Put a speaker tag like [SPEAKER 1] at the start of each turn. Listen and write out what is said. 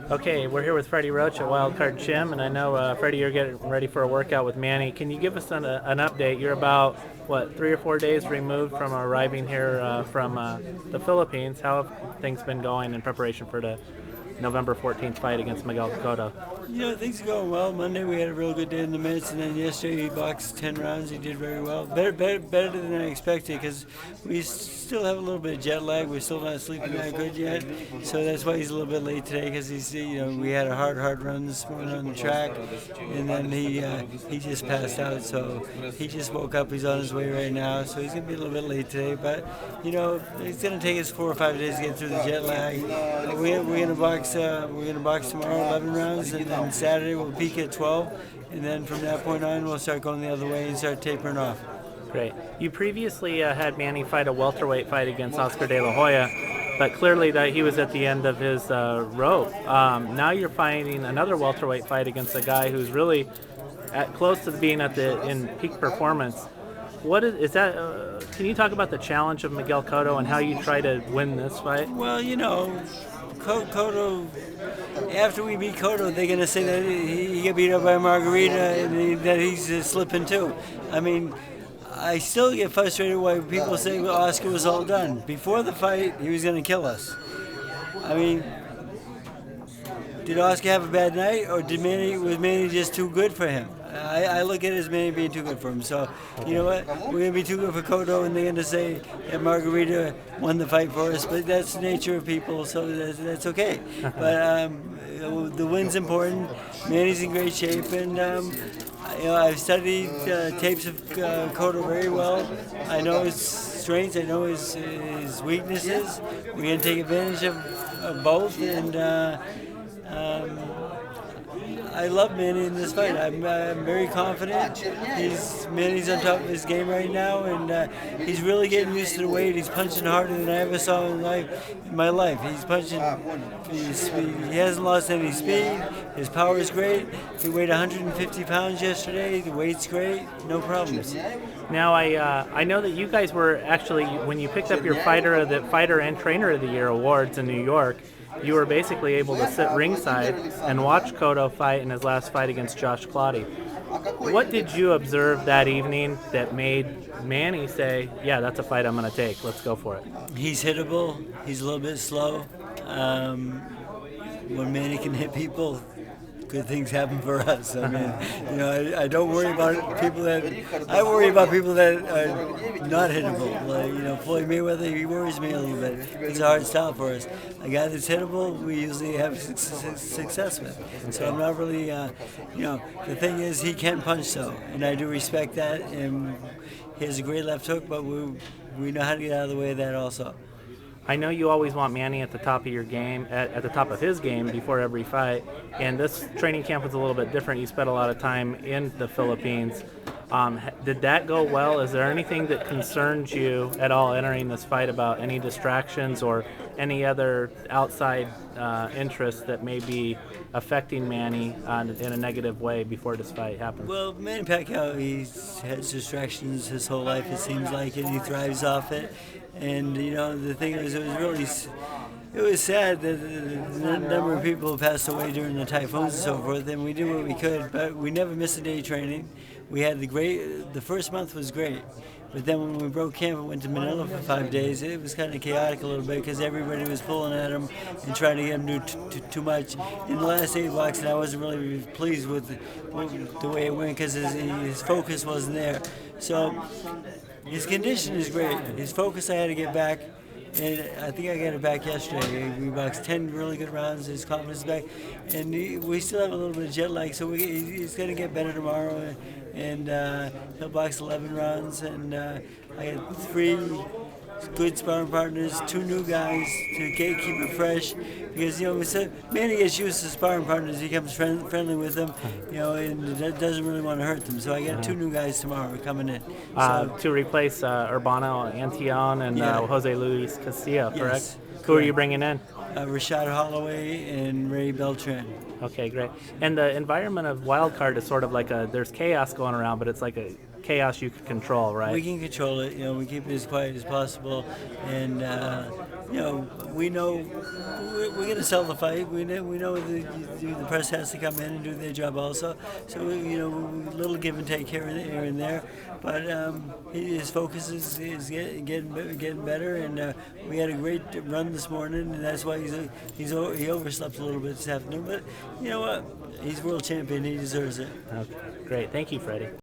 [SPEAKER 1] Okay, we're here with Freddie Roach at Wildcard Gym, and I know, Freddie, you're getting ready for a workout with Manny. Can you give us an update? You're about, what, 3 or 4 days removed from arriving here from the Philippines. How have things been going in preparation for the November 14th fight against Miguel Cotto?
[SPEAKER 2] Things are going well. Monday we had a real good day in the mitts, and then yesterday he boxed 10 rounds. He did very well. Better than I expected because we still have a little bit of jet lag. We're still not sleeping that good yet, so that's why he's a little bit late today because we had a hard run this morning on the track, and then he just passed out. So he just woke up. He's on his way right now, so he's gonna be a little bit late today. But it's gonna take us 4 or 5 days to get through the jet lag. We're gonna box. We're gonna box tomorrow, 11 rounds, and then Saturday we'll peak at 12, and then from that point on we'll start going the other way and start tapering off.
[SPEAKER 1] Great. You previously had Manny fight a welterweight fight against Oscar De La Hoya, but clearly that he was at the end of his rope. Now you're fighting another welterweight fight against a guy who's really close to being in peak performance. What is that? Can you talk about the challenge of Miguel Cotto and how you try to win this fight?
[SPEAKER 2] Well, Cotto, after we beat Cotto, they're going to say that he got beat up by Margarita and that he's slipping too. I mean, I still get frustrated when people say Oscar was all done. Before the fight, he was going to kill us. I mean, did Oscar have a bad night, or was Manny just too good for him? I look at it as Manny being too good for him. So, you know what? We're going to be too good for Cotto, and they're going to say that Margarita won the fight for us. But that's the nature of people, so that's okay. But the win's important. Manny's in great shape, and I've studied tapes of Cotto very well. I know his strengths. I know his weaknesses. We're going to take advantage of both, and I love Manny in this fight. I'm very confident. Manny's on top of his game right now, and he's really getting used to the weight. He's punching harder than I ever saw in my life. He's punching. He hasn't lost any speed. His power is great. He weighed 150 pounds yesterday. The weight's great. No problems.
[SPEAKER 1] Now I know that you guys were actually, when you picked up your fighter and trainer of the year awards in New York, you were basically able to sit ringside and watch Cotto fight in his last fight against Josh Clottey. What did you observe that evening that made Manny say, yeah, that's a fight I'm going to take. Let's go for it?
[SPEAKER 2] He's hittable. He's a little bit slow. When Manny can hit people, good things happen for us. I mean, I don't worry about people I worry about people that are not hittable. Like, Floyd Mayweather, he worries me a little bit. It's a hard style for us. A guy that's hittable, we usually have success with. So I'm not really, the thing is he can punch though, and I do respect that. And he has a great left hook, but we know how to get out of the way of that also.
[SPEAKER 1] I know you always want Manny at the top of your game, at the top of his game before every fight, and this training camp was a little bit different. You spent a lot of time in the Philippines. Did that go well? Is there anything that concerns you at all entering this fight about any distractions or any other outside interests that may be affecting Manny in a negative way before this fight happens?
[SPEAKER 2] Well, Manny Pacquiao, he has distractions his whole life, it seems like, and he thrives off it. And the thing is, it was sad that the number of people passed away during the typhoons and so forth, and we did what we could, but we never missed a day training. We had the first month was great, but then when we broke camp and went to Manila for 5 days, it was kind of chaotic a little bit because everybody was pulling at him and trying to get him to do too much. In the last 8 blocks, and I wasn't really pleased with the way it went because his focus wasn't there. So his condition is great. His focus I had to get back, and I think I got it back yesterday. We boxed 10 really good rounds. His confidence is back, and we still have a little bit of jet lag, so he's going to get better tomorrow, and he'll box 11 rounds, and I got 3 good sparring partners, 2 new guys to keep it fresh. Because Manny gets used to sparring partners, he becomes friendly with them, and doesn't really want to hurt them. So I got 2 new guys tomorrow coming in.
[SPEAKER 1] To replace Urbano Antillon and Jose Luis Castillo, correct?
[SPEAKER 2] Yes,
[SPEAKER 1] Who are you bringing in?
[SPEAKER 2] Rashad Holloway and Ray Beltran.
[SPEAKER 1] Okay, great. And the environment of Wildcard is sort of like there's chaos going around, but it's like a chaos you can control, right?
[SPEAKER 2] We can control it. We keep it as quiet as possible, and you know, we know we're going to sell the fight. We know the press has to come in and do their job also. So you know, a little give and take here and there. But his focus is getting better, and we had a great run this morning, and that's why he overslept a little bit this afternoon. But you know what? He's world champion. He deserves it.
[SPEAKER 1] Okay, great. Thank you, Freddie.